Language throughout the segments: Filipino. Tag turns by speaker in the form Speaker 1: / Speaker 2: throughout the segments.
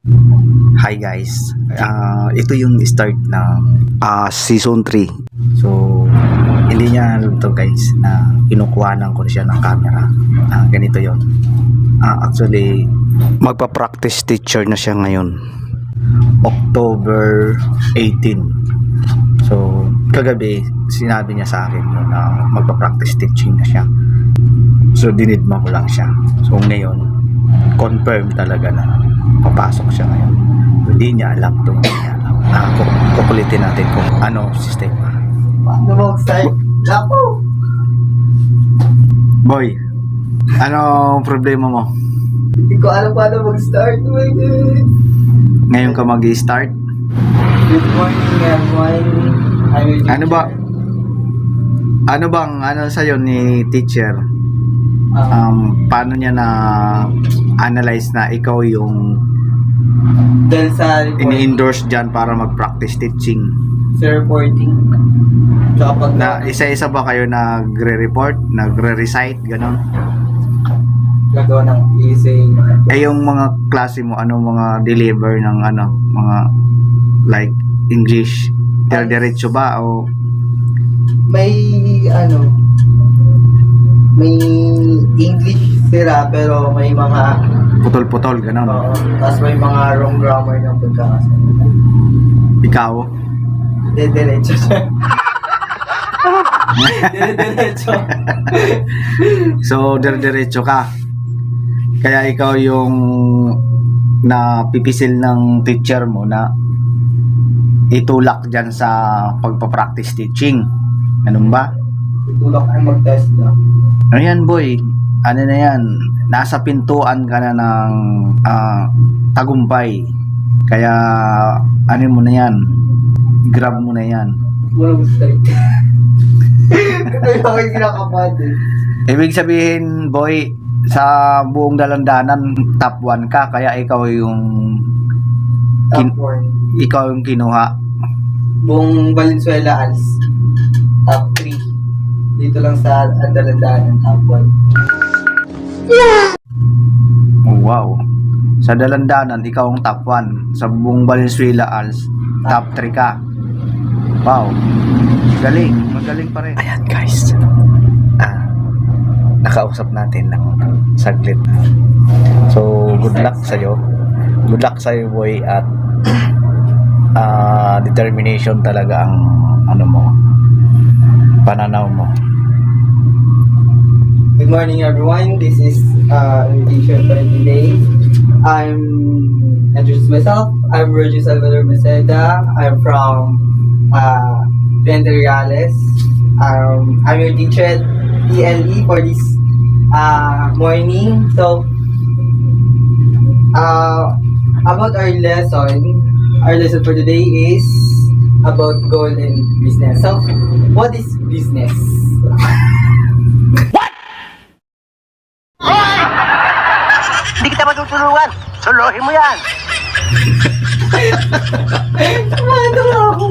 Speaker 1: Hi guys, ito yung start ng season 3. So, hindi niya alam to guys na kinukuhanan ko siya ng camera. Ganito yon. Actually, magpa-practice teacher na siya ngayon. October 18. So, kagabi, sinabi niya sa akin yun na magpa-practice teaching na siya. So, dinidma ko lang siya. So, ngayon, confirm talaga na papasok siya ngayon. Hindi niya alam to. Hindi niya alam. Kukulitin natin kung ano sistema.
Speaker 2: Paano mag-start? Naku!
Speaker 1: Boy, ano problema mo?
Speaker 2: Hindi ko alam paano mag-start. Oh my God!
Speaker 1: Ngayon ka mag-i-start?
Speaker 2: Good morning, everyone. I'm your
Speaker 1: Ano ba?
Speaker 2: teacher.
Speaker 1: Ano sa'yo ni teacher? Paano niya na analyze na ikaw yung
Speaker 2: Dahil sa report,
Speaker 1: ini-endorse dyan para mag-practice teaching?
Speaker 2: sa reporting. Tsaka pag
Speaker 1: Na isa-isa ba kayo nagre-report, nagre-recite, gano'n?
Speaker 2: gagawa ng essay.
Speaker 1: Eh yung mga klase mo, ano mga deliver ng ano, mga like English, diretso ba o
Speaker 2: May may English sila pero may mga
Speaker 1: putol-putol, gano'n?
Speaker 2: tapos may mga wrong grammar ng pagkakasabi.
Speaker 1: Ikaw?
Speaker 2: Diretso siya. Diretso.
Speaker 1: So, diretso ka. Kaya ikaw yung napipisil ng teacher mo na itulak dyan sa pagpa-practice teaching. Ganun ba?
Speaker 2: Tulak ay mag-test na.
Speaker 1: Ayan boy, ano na yan? Nasa pintuan ka na ng tagumpay. Kaya ano mo na yan? Grab mo na yan.
Speaker 2: Wala mag-start. Kaya ako'y kinakabahan din.
Speaker 1: Ibig sabihin, boy, sa buong dalandanan, top 1 ka. Kaya ikaw yung
Speaker 2: Top 1.
Speaker 1: ikaw yung kinuha.
Speaker 2: Buong Valenzuela als top 3. Dito lang sa Andalandanan, top 1.
Speaker 1: Oh, wow. Sa dalandanan, ikaw ang top 1. Sa buong Valenzuela als top 3 ka. Wow. Galing. Magaling pa rin. Ayan guys. Nakausap natin ng saglit. So, good luck sa'yo. Good luck sa'yo boy at determination talaga ang ano mo, pananaw mo.
Speaker 2: Good morning, everyone. This is invitation for today. I'm introduce myself. I'm Roger Salvador Maceda. I'm from Puente Reales. I'm your teacher at ELE for this morning. So, about our lesson for today is about goal in business. So, what is business?
Speaker 3: Hindi kita matutulungan. Suluhin mo yan.
Speaker 2: Ano ako?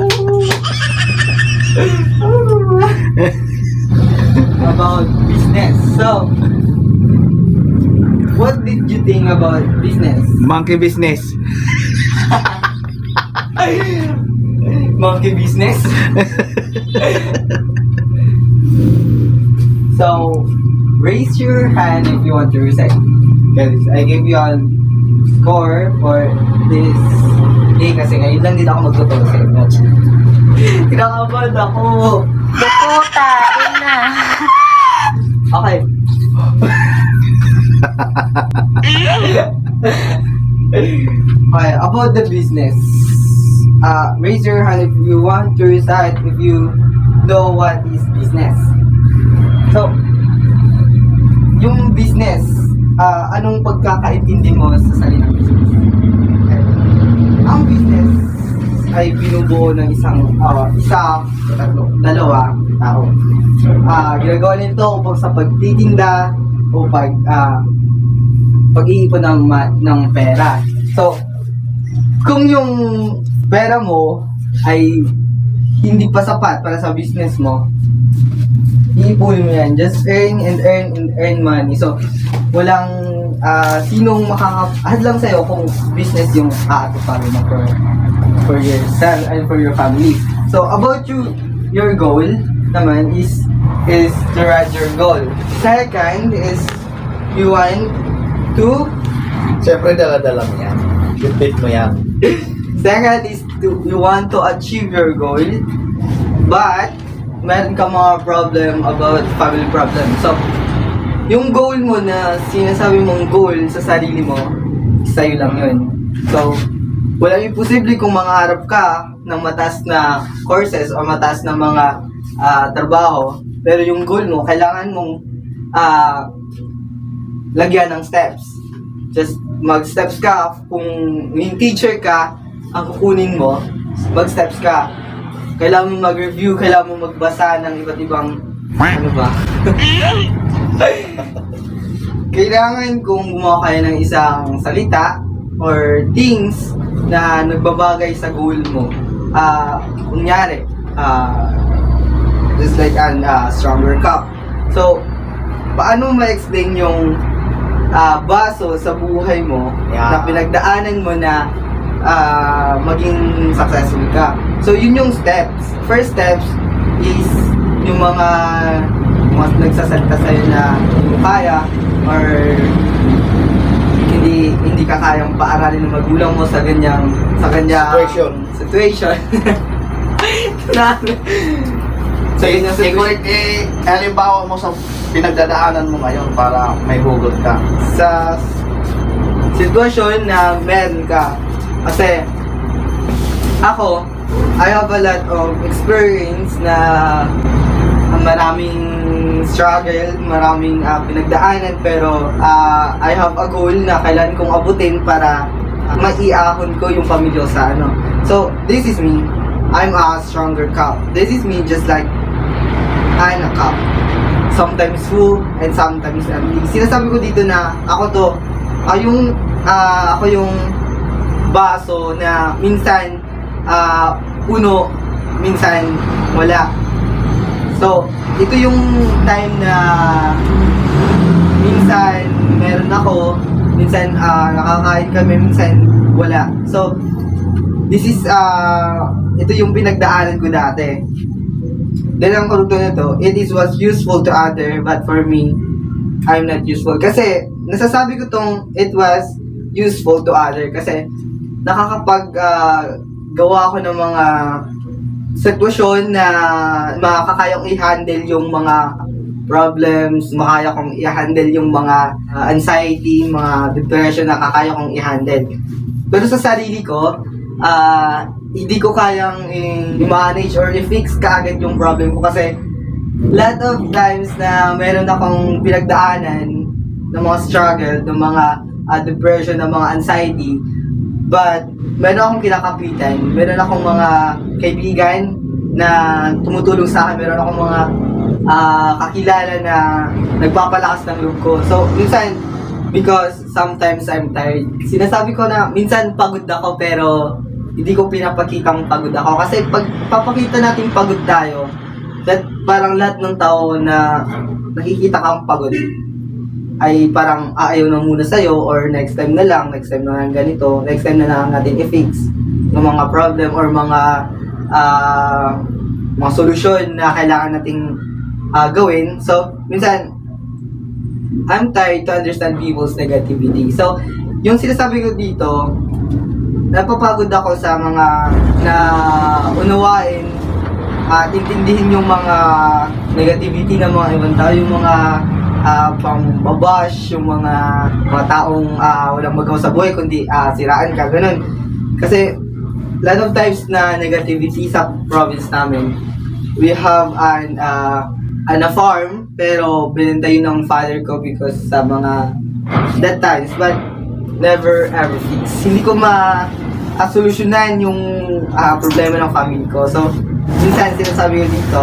Speaker 2: About business. So, what did you think about business?
Speaker 1: Monkey business.
Speaker 2: Monkey business? So, raise your hand if you want to recite. Guys, I give you a score for this day kasi ngayon lang din ako magtuturo sa inyo. Kinakabahan ako.
Speaker 4: Puta, yun na.
Speaker 2: Okay. Okay, about the business. Raise your hand if you want to recite, if you know what is business. So, yung business, anong pagkakaintindi mo sa salitang business? Okay. Ang business ay binubuo ng isa, tatlo, dalawa tao. Ginagawa nito upang sa pagtitinda o pag-iipon ng pera. So, kung yung pera mo ay hindi pa sapat para sa business mo, iipunin mo yan. Just earn and earn and earn money. So, walang sinong makakahad lang sa'yo kung business yung aatuparin mo for yourself and for your family. So, about your goal naman is to reach your goal. Second is you want to
Speaker 1: Siyempre, dala-dala mo yan. Bitbit mo yan.
Speaker 2: Second is you want to achieve your goal, but meron ka mga problem about family problem. So, yung goal mo na sinasabi mong goal sa sarili mo, sa'yo lang yun. So, walang imposible kung mangarap ka ng mataas na courses o mataas na mga trabaho, pero yung goal mo, kailangan mong lagyan ng steps. Just mag-steps ka. Kung yung teacher ka, ang kukunin mo, mag-steps ka. Kailangan mo mag-review, kailangan mo magbasa ng iba't ibang, ano ba? Kailangan kung gumawa kayo ng isang salita or things na nagbabagay sa goal mo. Kunyari, just like an stronger cup. So, paano ma-explain yung baso sa buhay mo na pinagdaanan mo na maging successful ka. So, yun yung steps. First steps is yung mga nagsasalita sa'yo na hindi kaya or hindi ka kayang paaralin ng magulang mo sa ganyang situation. So, yun yung situation.
Speaker 1: Halimbawa mo sa pinagdadaanan mo ngayon para may hugot ka.
Speaker 2: Sa sitwasyon na meron ka. Kasi ako, I have a lot of experience na maraming struggle, maraming pinagdaanan, pero I have a goal na kailan kong abutin para maiahon ko yung pamilya sa ano. So, this is me. I'm a stronger cup. This is me just like I'm a cup. Sometimes full and sometimes empty. Sinasabi ko dito na ako yung baso na minsan puno, minsan wala. So, ito yung time na minsan meron ako, minsan nakakain kami, minsan wala. So, this is ito yung pinagdaanan ko dati. Dahil ang kurto na to, it is was useful to other, but for me, I'm not useful. Kasi, nasasabi ko tong it was useful to other kasi gawa ko ng mga sitwasyon na makakayang i-handle yung mga problems, makaya kong i-handle yung mga anxiety, mga depression na kakaya kong i-handle. Pero sa sarili ko, hindi ko kayang i-manage or i-fix kaagad yung problem ko kasi lot of times na meron akong pinagdaanan ng mga struggle, ng mga depression, ng mga anxiety, but meron akong kinakapitan, meron akong mga kaibigan na tumutulong sa akin, meron akong mga kakilala na nagpapalakas ng loob ko. So, minsan, because sometimes I'm tired, sinasabi ko na minsan pagod ako pero hindi ko pinapakitang pagod ako. Kasi pag papakita natin pagod tayo, that parang lahat ng tao na nakikita kang pagod ay parang aayaw na muna sa'yo or next time na lang ganito, next time na lang natin i-fix ng mga problem or mga solusyon na kailangan nating gawin. So, minsan, I'm tired to understand people's negativity. So, yung sinasabi ko dito, napapagod ako sa mga na unawain at intindihin yung mga negativity ng mga ibang tao, yung mga pambabash, yung mga taong walang magawa sa buhay kundi siraan ka, ganun. Kasi lot of times na negativity sa province namin, we have a farm pero binenta yun ng father ko because sa mga that times, but never ever fix. Hindi ko solusyonan yung problema ng family ko. So, minsan sinasabi ko dito,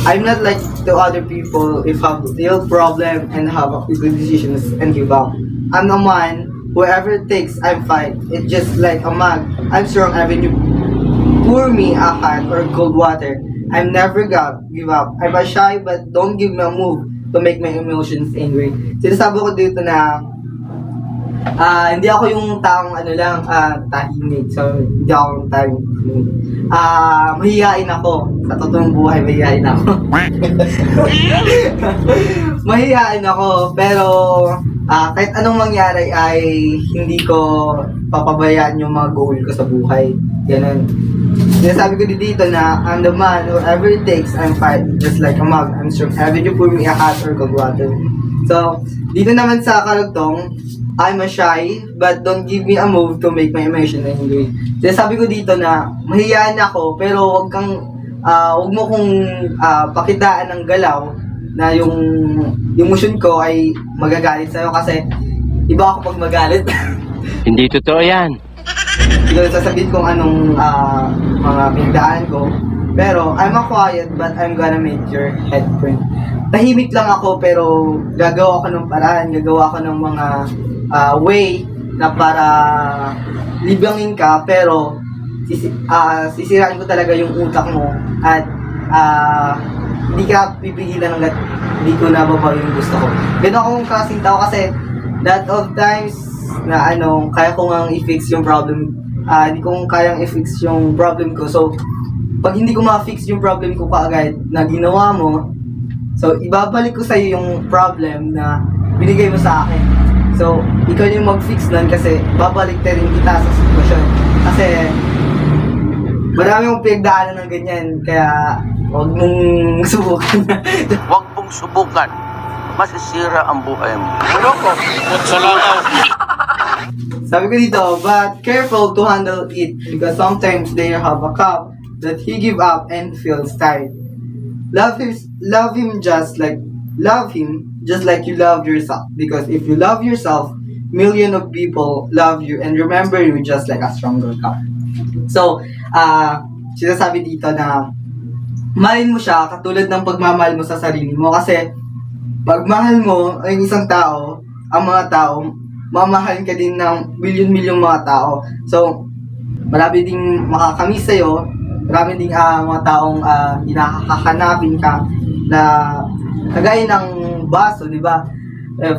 Speaker 2: I'm not like the other people if have real problem and have good decisions and give up. I'm the man, whoever it takes, I'm fine. It's just like a mug. I'm strong, even you pour me a heart or cold water, I'm never give up. I'm a shy but don't give me a move to make my emotions angry. Sinasabi ko dito na hindi ako yung taong tahimik. So, hindi ako yung taong mahihain ako. Sa totoong buhay, mahihain ako. Mahihain ako, pero kahit anong mangyari ay hindi ko papabayaan yung mga goal ko sa buhay. Ganun. Sinasabi ko dito na I'm the man, whatever it takes, I'm fine. Just like a mug, I'm strong. Ever you pour me a hat or cold water. So, dito naman sa karugtong, I'm a shy, but don't give me a move to make my emotion angry. Sinasabi ko dito na mahiyaan ako, pero wag mo kong pakitaan ng galaw na yung emotion ko ay magagalit sa'yo kasi iba ako pag magalit.
Speaker 3: Hindi totoo yan.
Speaker 2: Hindi ko sasabihin kung anong mga pinagdaan ko. Pero I'm a quiet but I'm gonna make your head burn. Tahimik lang ako pero gagawa ko ng paraan, gagawa ko ng mga way na para libangin ka pero sisirain ko talaga yung utak mo at hindi ka pipigilan hanggat hindi ko nababaw yung gusto ko. Ganun akong klaseng tao kasi lot of times na kaya ko ngang i-fix yung problem, hindi ko kayang i-fix yung problem ko. So, pag hindi ko ma-fix yung problem ko kaagad na ginawa mo, so, ibabalik ko sa'yo yung problem na binigay mo sa akin. So, ikaw yung mag-fix nun kasi babalik na rin kita sa sitwasyon. Kasi, marami mong pinagdaanan ng ganyan, kaya huwag mong subukan.
Speaker 3: Huwag mong subukan. Masisira ang buhay mo.
Speaker 2: Sabi ko dito, but careful to handle it because sometimes they have a cup that he give up and feels tired. Love him just like you love yourself. Because if you love yourself, million of people love you and remember you just like a stronger car. So, sinasabi dito na mahalin mo siya katulad ng pagmamahal mo sa sarili mo kasi pagmahal mo ang isang tao, ang mga tao, mamahalin ka din ng milyon-milyong mga tao. So, marami ding makakamiss sa'yo, marami ding mga taong hinahahanapin ka na kagaya ng baso, di ba? If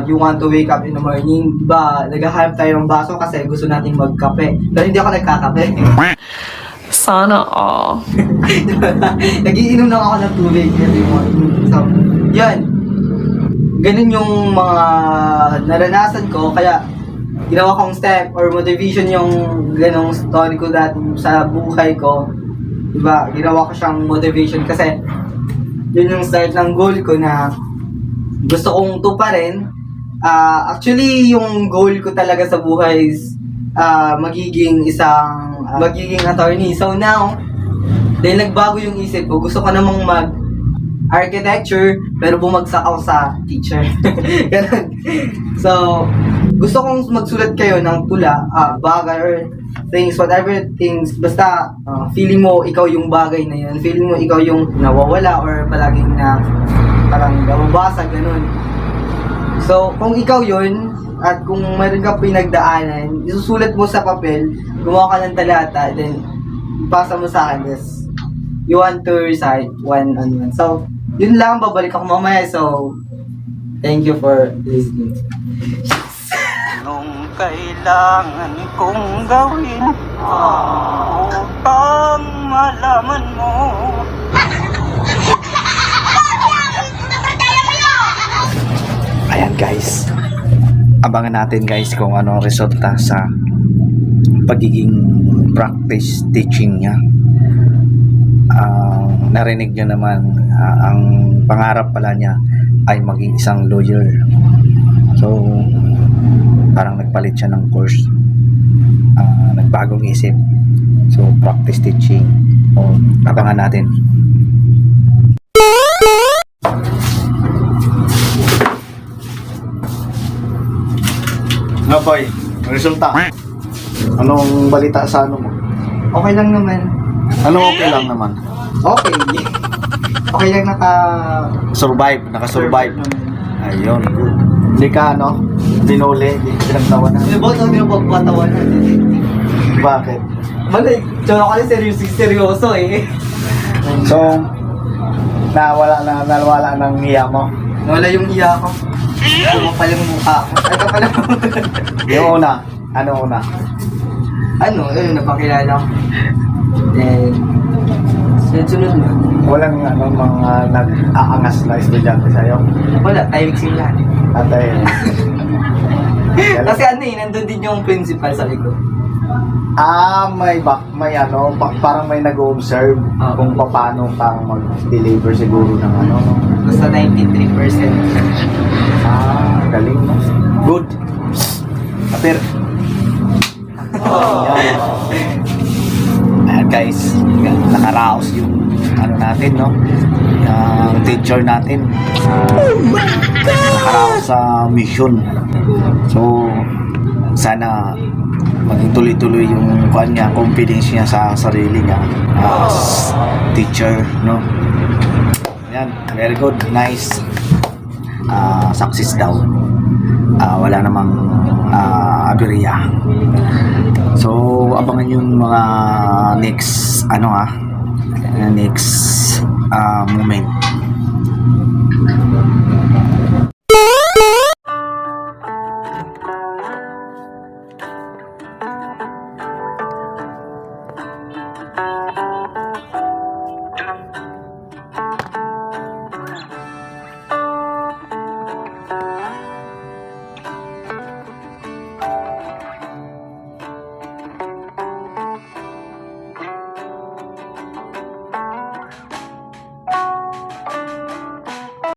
Speaker 2: you want to wake up in the morning, di ba, naghahanap tayo ng baso kasi gusto nating magkape. Pero hindi ako nagkakape.
Speaker 5: Sana all.
Speaker 2: Nagiinom lang ako ng tubig every morning. So, yan. Ganun yung mga naranasan ko. Kaya, ginawa kong step or motivation yung ganong story ko dati sa buhay ko. Diba? Ginawa ko siyang motivation kasi yun yung start ng goal ko na gusto kong tuparin. Actually, yung goal ko talaga sa buhay is magiging attorney. So now, dahil nagbago yung isip ko, gusto ko namang mag-architecture, pero bumagsak ako sa teacher. Ganun. So, gusto kong magsulat kayo ng tula, bagay or things, whatever things, basta feeling mo ikaw yung bagay na yun, feeling mo ikaw yung nawawala or palaging na parang nababasag, ganun. So, kung ikaw yun, at kung mayroon ka pinagdaanan, isusulat mo sa papel, gumawa ka ng talata, then ipasa mo sa akin, this you want to recite one on one. So, yun lang, babalik ako mamaya. So, thank you for listening.
Speaker 3: Anong kailangan kong gawin upang malaman mo?
Speaker 1: Ayan guys, abangan natin guys kung ano ang resulta sa pagiging practice teaching niya. Narinig nyo naman, ang pangarap pala niya ay maging isang lawyer. So, parang nagpalit siya ng course, nagbagong isip. So, practice teaching. O, abangan natin. Nga boy, resulta. Anong balita sa ano mo?
Speaker 2: Okay lang naman.
Speaker 1: Ano okay lang naman?
Speaker 2: Okay. Okay lang
Speaker 1: Nakasurvive.
Speaker 2: naman.
Speaker 1: Ayun, good. Hindi ka binuli, hindi pinagtawanan.
Speaker 2: Ba't ang pinapagpatawanan?
Speaker 1: Bakit?
Speaker 2: Malay, tsaka ka seryoso eh.
Speaker 1: So, nawala ng hiya mo.
Speaker 2: Wala yung iya ko. Kumapal yung mukha ko. Ito pala.
Speaker 1: Yung una, ano una?
Speaker 2: Napakilala ko. Then, sunod na.
Speaker 1: Walang mga nag-aangas na estudyante sa'yo.
Speaker 2: Wala, timing sila.
Speaker 1: Atay.
Speaker 2: Kasi nandun din yung principal sa likod.
Speaker 1: Parang may nag-observe
Speaker 2: Oo.
Speaker 1: kung paano kang mag-deliver siguro ng
Speaker 2: Basta 93%.
Speaker 1: Galing, no? Good. Kapir. Ayan guys, nakaraos yung natin, no? Yung teacher natin. Nakaraos sa mission. So, sana maging tuloy-tuloy yung confidence niya sa sarili niya as teacher, no? Ayan, very good, nice. Success daw. Wala namang aberya. So, abangan yung mga next moment.